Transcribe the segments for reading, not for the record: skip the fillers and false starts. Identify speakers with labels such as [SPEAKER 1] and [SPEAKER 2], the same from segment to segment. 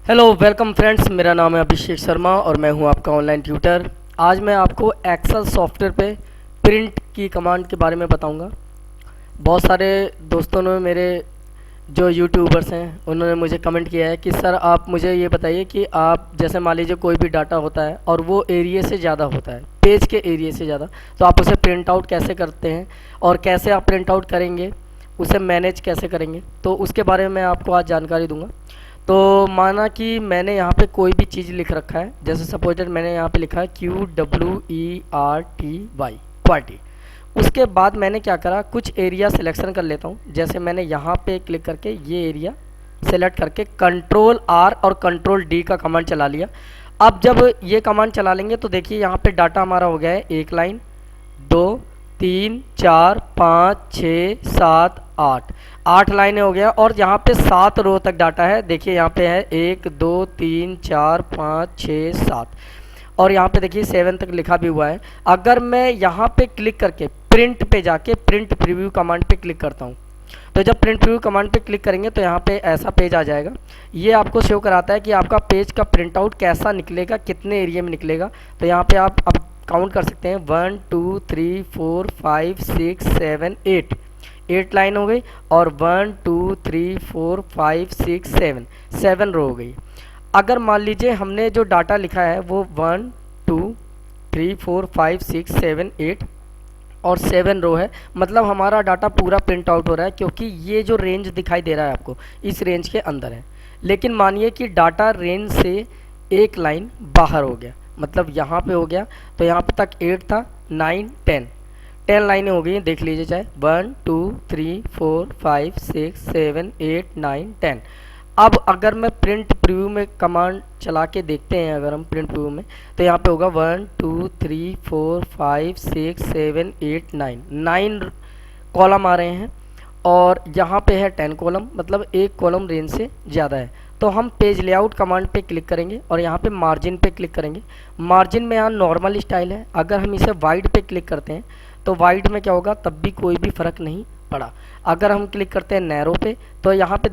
[SPEAKER 1] Hello welcome friends, मेरा नाम है अभिषेक शर्मा और मैं हूं आपका ऑनलाइन ट्यूटर। आज मैं आपको एक्सेल सॉफ्टवेयर पे प्रिंट की कमांड के बारे में बताऊंगा। बहुत सारे दोस्तों ने मेरे जो यूट्यूबर्स हैं उन्होंने मुझे कमेंट किया है कि सर आप मुझे ये बताइए कि आप जैसे मान लीजिए कोई भी डाटा होता है और वो एरिया से ज़्यादा होता है, पेज के एरिया से ज़्यादा, तो आप उसे प्रिंट आउट कैसे करते हैं और कैसे आप प्रिंट आउट करेंगे, उसे मैनेज कैसे करेंगे, तो उसके बारे में मैं आपको आज जानकारी दूंगा। तो माना कि मैंने यहाँ पे कोई भी चीज़ लिख रखा है, जैसे सपोजेड मैंने यहाँ पे लिखा है QWERTY क्वार्टी। उसके बाद मैंने क्या करा, कुछ एरिया सिलेक्शन कर लेता हूँ। जैसे मैंने यहाँ पे क्लिक करके ये एरिया सेलेक्ट करके कंट्रोल R और कंट्रोल D का कमांड चला लिया। अब जब ये कमांड चला लेंगे तो देखिए यहाँ पे डाटा हमारा हो गया है एक लाइन, दो, तीन, चार, पाँच, छः, सात, आठ, 8 लाइनें हो गया और यहाँ पे 7 रो तक डाटा है। देखिए यहाँ पे है 1 2 3 4 5 6 7 और यहाँ पे देखिए 7 तक लिखा भी हुआ है। अगर मैं यहाँ पे क्लिक करके प्रिंट पे जाके प्रिंट प्रीव्यू कमांड पे क्लिक करता हूँ, तो जब प्रिंट प्रीव्यू कमांड पे क्लिक करेंगे तो यहाँ पे ऐसा पेज आ जाएगा। ये आपको शो कराता है कि आपका पेज का प्रिंट आउट कैसा निकलेगा, कितने एरिया में निकलेगा। तो यहाँ पे आप अब काउंट कर सकते हैं 1 2 3 4 5 6 7 8, 8 लाइन हो गई और 1 2 3 4 5 6 7 रो हो गई। अगर मान लीजिए हमने जो डाटा लिखा है वो 1 2 3 4 5 6 7 8 और 7 रो है, मतलब हमारा डाटा पूरा प्रिंट आउट हो रहा है, क्योंकि ये जो रेंज दिखाई दे रहा है आपको इस रेंज के अंदर है। लेकिन मानिए कि डाटा रेंज से एक लाइन बाहर हो गया, मतलब यहाँ पे हो गया, तो यहाँ पे तक 8 था, 9 10 लाइनें हो गई। देख लीजिए चाहे 1 2 3 4 5 6 7 8 9 10। अब अगर मैं प्रिंट प्रीव्यू में कमांड चला के देखते हैं, अगर हम प्रिंट प्रीव्यू में, तो यहाँ पे होगा 1 2 3 4 5 6 7 8 9 कॉलम आ रहे हैं और यहाँ पे है 10 कॉलम, मतलब एक कॉलम रेंज से ज़्यादा है। तो हम पेज लेआउट कमांड पे क्लिक करेंगे और यहाँ पे मार्जिन पे क्लिक करेंगे। मार्जिन में यहाँ नॉर्मल स्टाइल है, अगर हम इसे वाइड पे क्लिक करते हैं तो वाइड में क्या होगा, तब भी कोई भी फ़र्क नहीं पड़ा। अगर हम क्लिक करते हैं नैरो पे तो यहाँ पे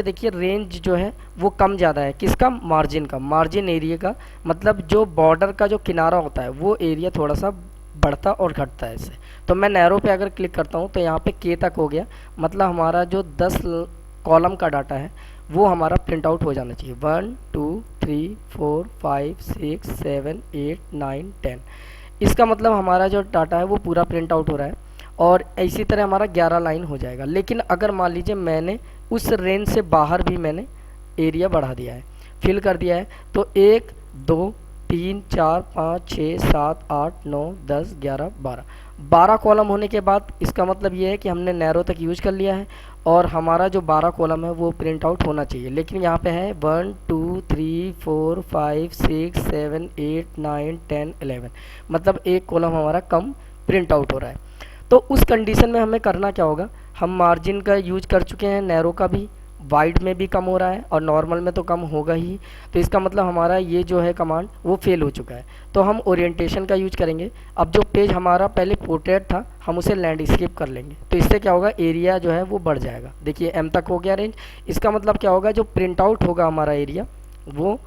[SPEAKER 1] देखिए रेंज जो है वो कम ज़्यादा है, किसका, मार्जिन का, मार्जिन एरिया का, मतलब जो बॉर्डर का जो किनारा होता है वो एरिया थोड़ा सा बढ़ता और घटता है इससे। तो मैं नैरो पे अगर क्लिक करता हूँ तो यहाँ पे के तक हो गया, मतलब हमारा जो 10 कॉलम का डाटा है वो हमारा प्रिंट आउट हो जाना चाहिए। 1 2 3 4 5 6 7 8 9 10, इसका मतलब हमारा जो डाटा है वो पूरा प्रिंट आउट हो रहा है और इसी तरह हमारा 11 लाइन हो जाएगा। लेकिन अगर मान लीजिए मैंने उस रेंज से बाहर भी मैंने एरिया बढ़ा दिया है, फिल कर दिया है, तो 1 2 3 4 5 6 7 8 9 10 11 12 कॉलम होने के बाद इसका मतलब ये है कि हमने नैरो तक यूज कर लिया है और हमारा जो 12 कॉलम है वो प्रिंट आउट होना चाहिए। लेकिन यहाँ पे है 1 2 3 4 5 6 7 8 9 10 11, मतलब एक कॉलम हमारा कम प्रिंट आउट हो रहा है। तो उस कंडीशन में हमें करना क्या होगा, हम मार्जिन का यूज कर चुके हैं, नैरो का भी, वाइड में भी कम हो रहा है और नॉर्मल में तो कम होगा ही। तो इसका मतलब हमारा ये जो है कमांड वो फेल हो चुका है। तो हम ओरिएंटेशन का यूज करेंगे। अब जो पेज हमारा पहले पोर्ट्रेट था हम उसे लैंडस्केप कर लेंगे, तो इससे क्या होगा, एरिया जो है वो बढ़ जाएगा। देखिए एम तक हो गया रेंज, इसका मतलब क्या होगा, जो प्रिंट आउट होगा हमारा एरिया वो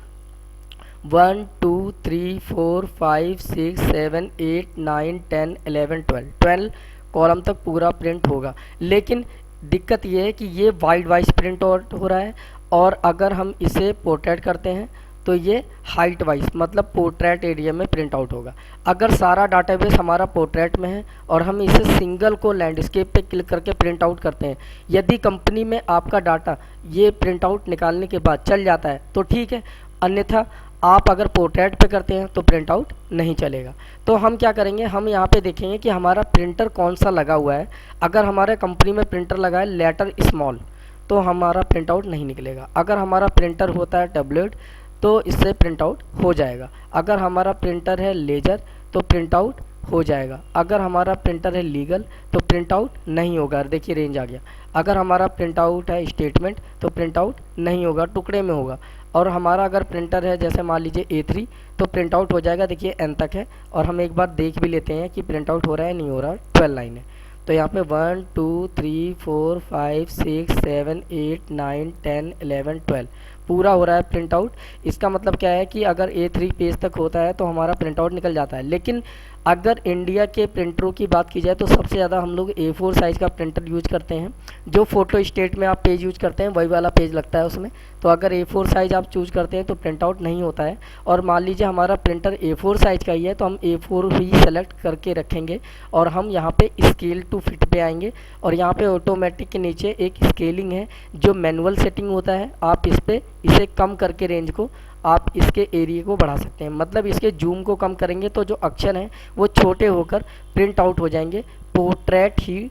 [SPEAKER 1] 1 2 3 4 5 6 7 8 9 10 11 12 कॉलम तक पूरा प्रिंट होगा। लेकिन दिक्कत ये है कि ये वाइड वाइज प्रिंट आउट हो रहा है और अगर हम इसे पोर्ट्रेट करते हैं तो ये हाइट वाइज, मतलब पोर्ट्रेट एरिया में प्रिंट आउट होगा। अगर सारा डाटाबेस हमारा पोर्ट्रेट में है और हम इसे सिंगल को लैंडस्केप पे क्लिक करके प्रिंट आउट करते हैं, यदि कंपनी में आपका डाटा ये प्रिंट आउट निकालने के बाद चल जाता है तो ठीक है, अन्यथा आप अगर पोर्ट्रेट पे करते हैं तो प्रिंट आउट नहीं चलेगा। तो हम क्या करेंगे, हम यहाँ पे देखेंगे कि हमारा प्रिंटर कौन सा लगा हुआ है। अगर हमारे कंपनी में प्रिंटर लगा है लेटर स्मॉल तो हमारा प्रिंट आउट नहीं निकलेगा। अगर हमारा प्रिंटर होता है टैबलेट तो इससे प्रिंट आउट हो जाएगा। अगर हमारा प्रिंटर है लेजर तो प्रिंट आउट हो जाएगा। अगर हमारा प्रिंटर है लीगल तो प्रिंट आउट नहीं होगा, देखिए रेंज आ गया। अगर हमारा प्रिंट आउट है स्टेटमेंट तो प्रिंट आउट नहीं होगा, टुकड़े में होगा। और हमारा अगर प्रिंटर है जैसे मान लीजिए A3 तो प्रिंट आउट हो जाएगा, देखिए N तक है। और हम एक बार देख भी लेते हैं कि प्रिंट आउट हो रहा है नहीं हो रहा, 12 लाइन है। तो यहाँ पे 1 2 3 4 5 6 7 8 9 10 11 12 पूरा हो रहा है प्रिंट आउट। इसका मतलब क्या है कि अगर A3 पेज तक होता है तो हमारा प्रिंट आउट निकल जाता है। लेकिन अगर इंडिया के प्रिंटरों की बात की जाए तो सबसे ज़्यादा हम लोग A4 साइज़ का प्रिंटर यूज करते हैं। जो फोटो स्टेट में आप पेज यूज करते हैं वही वाला पेज लगता है उसमें। तो अगर A4 साइज़ आप चूज करते हैं तो प्रिंट आउट नहीं होता है। और मान लीजिए हमारा प्रिंटर A4 साइज़ का ही है तो हम A4 ही सेलेक्ट करके रखेंगे और हम यहाँ पे स्केल टू फिट पे आएंगे और यहाँ पे ऑटोमेटिक के नीचे एक स्केलिंग है जो मैनुअल सेटिंग होता है। आप इस पे इसे कम करके रेंज को आप इसके एरिया को बढ़ा सकते हैं। मतलब इसके जूम को कम करेंगे तो जो अक्षर हैं वो छोटे होकर प्रिंट आउट हो जाएंगे पोर्ट्रेट ही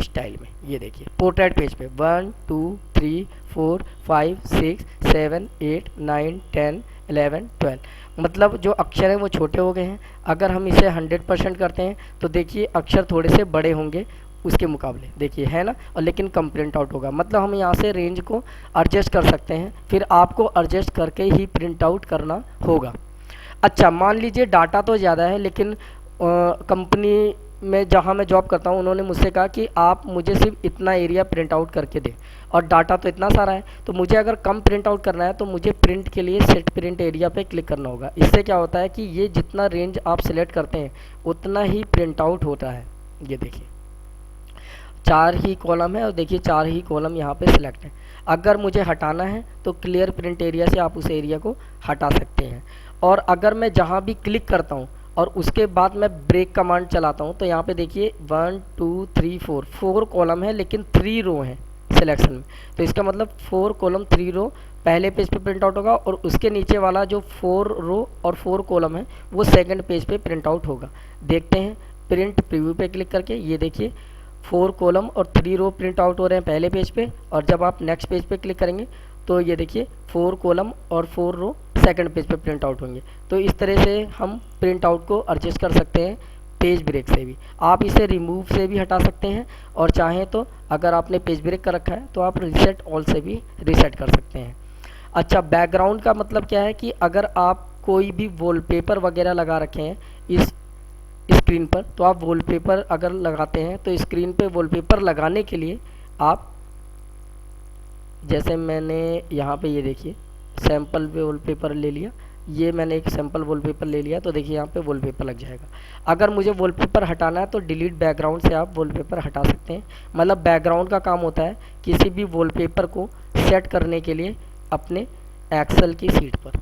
[SPEAKER 1] स्टाइल में। ये देखिए पोर्ट्रेट पेज पे 1 2 3 4 5 6 7 8 9 10 11 12 मतलब जो अक्षर हैं वो छोटे हो गए हैं। अगर हम इसे 100% करते हैं तो देखिए अक्षर थोड़े से बड़े होंगे उसके मुकाबले, देखिए है ना, और लेकिन कम प्रिंट आउट होगा। मतलब हम यहाँ से रेंज को एडजस्ट कर सकते हैं, फिर आपको एडजस्ट करके ही प्रिंट आउट करना होगा। अच्छा मान लीजिए डाटा तो ज़्यादा है लेकिन कंपनी में जहाँ मैं जॉब करता हूँ उन्होंने मुझसे कहा कि आप मुझे सिर्फ इतना एरिया प्रिंट आउट करके दें और डाटा तो इतना सारा है। तो मुझे अगर कम प्रिंट आउट करना है तो मुझे प्रिंट के लिए सेट प्रिंट एरिया पे क्लिक करना होगा। इससे क्या होता है कि ये जितना रेंज आप सिलेक्ट करते हैं उतना ही प्रिंट आउट होता है। ये देखिए 4 ही कॉलम है और देखिए 4 ही कॉलम यहाँ पे सिलेक्ट है। अगर मुझे हटाना है तो क्लियर प्रिंट एरिया से आप उस एरिया को हटा सकते हैं। और अगर मैं जहाँ भी क्लिक करता हूँ और उसके बाद मैं ब्रेक कमांड चलाता हूँ तो यहाँ पे देखिए 1 2 3 4 कॉलम है लेकिन 3 रो हैं सिलेक्शन में। तो इसका मतलब 4 कॉलम 3 रो पहले पेज पे प्रिंट आउट होगा और उसके नीचे वाला जो 4 रो और 4 कॉलम है वो सेकंड पेज पे प्रिंट आउट होगा। देखते हैं प्रिंट प्रीव्यू पे क्लिक करके, ये देखिए 4 कॉलम और 3 रो प्रिंट आउट हो रहे हैं पहले पेज पे और जब आप नेक्स्ट पेज पे क्लिक करेंगे तो ये देखिए 4 कॉलम और 4 रो सेकंड पेज पे प्रिंट आउट होंगे। तो इस तरह से हम प्रिंट आउट को एडजस्ट कर सकते हैं पेज ब्रेक से भी। आप इसे रिमूव से भी हटा सकते हैं और चाहें तो अगर आपने पेज ब्रेक कर रखा है तो आप रीसेट ऑल से भी रीसेट कर सकते हैं। अच्छा बैकग्राउंड का मतलब क्या है कि अगर आप कोई भी वॉलपेपर वगैरह लगा रखे हैं इस स्क्रीन पर तो आप वॉलपेपर अगर लगाते हैं तो स्क्रीन पे वॉलपेपर लगाने के लिए आप जैसे मैंने यहाँ पे ये देखिए सैम्पल वॉलपेपर ले लिया, ये मैंने एक सैम्पल वॉलपेपर ले लिया तो देखिए यहाँ पे वॉलपेपर लग जाएगा। अगर मुझे वॉलपेपर हटाना है तो डिलीट बैकग्राउंड से आप वॉलपेपर हटा सकते हैं। मतलब बैकग्राउंड का काम होता है किसी भी वॉलपेपर को सेट करने के लिए अपने एक्सेल की सीट पर।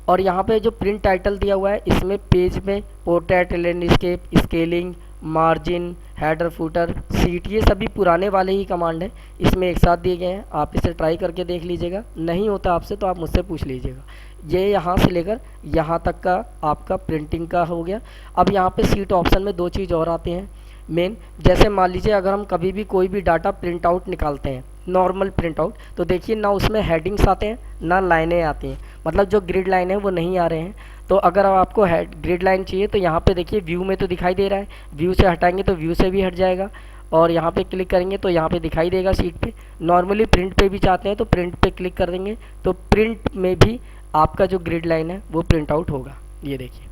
[SPEAKER 1] और यहाँ पे जो प्रिंट टाइटल दिया हुआ है इसमें पेज में portrait, landscape, scaling, margin, header, footer, seat ये सभी पुराने वाले ही कमांड हैं, इसमें एक साथ दिए गए हैं। आप इसे ट्राई करके देख लीजिएगा, नहीं होता आपसे तो आप मुझसे पूछ लीजिएगा। ये यहाँ से लेकर यहाँ तक का आपका प्रिंटिंग का हो गया। अब यहाँ पे सीट ऑप्शन में 2 चीज़ और आती हैं मेन। जैसे मान लीजिए अगर हम कभी भी कोई भी डाटा प्रिंट आउट निकालते हैं नॉर्मल प्रिंट आउट तो देखिए ना उसमें हेडिंग्स आते हैं ना लाइनें आती हैं, मतलब जो ग्रिड लाइन है वो नहीं आ रहे हैं। तो अगर आपको ग्रिड लाइन चाहिए तो यहाँ पे देखिए व्यू में तो दिखाई दे रहा है, व्यू से हटाएंगे तो व्यू से भी हट जाएगा और यहाँ पे क्लिक करेंगे तो यहाँ पे दिखाई देगा सीट पे। नॉर्मली प्रिंट पे भी चाहते हैं तो प्रिंट पे क्लिक कर देंगे तो प्रिंट में भी आपका जो ग्रिड लाइन है वो प्रिंट आउट होगा। ये देखिए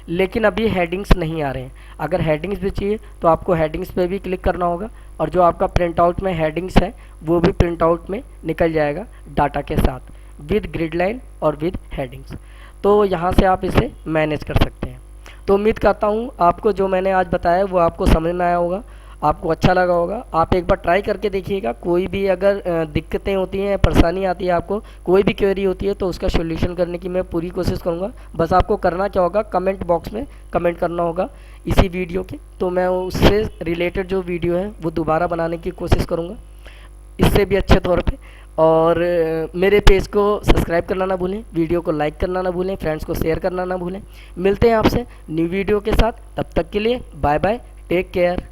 [SPEAKER 1] लेकिन अभी हेडिंग्स नहीं आ रहे हैं। अगर हेडिंग्स भी चाहिए तो आपको हेडिंग्स पे भी क्लिक करना होगा और जो आपका प्रिंट आउट में हेडिंग्स है वो भी प्रिंट आउट में निकल जाएगा डाटा के साथ विद ग्रिड लाइन और विद हेडिंग्स। तो यहाँ से आप इसे मैनेज कर सकते हैं। तो उम्मीद करता हूँ आपको जो मैंने आज बताया वो आपको समझ में आया होगा, आपको अच्छा लगा होगा। आप एक बार ट्राई करके देखिएगा। कोई भी अगर दिक्कतें होती हैं, परेशानी आती है, आपको कोई भी क्वेरी होती है तो उसका सॉल्यूशन करने की मैं पूरी कोशिश करूँगा। बस आपको करना क्या होगा, कमेंट बॉक्स में कमेंट करना होगा इसी वीडियो के, तो मैं उससे रिलेटेड जो वीडियो है वो दोबारा बनाने की कोशिश करूँगा इससे भी अच्छे तौर पे। और मेरे पेज को सब्सक्राइब करना ना भूलें, वीडियो को लाइक करना ना भूलें, फ्रेंड्स को शेयर करना ना भूलें। मिलते हैं आपसे न्यू वीडियो के साथ, तब तक के लिए बाय बाय, टेक केयर।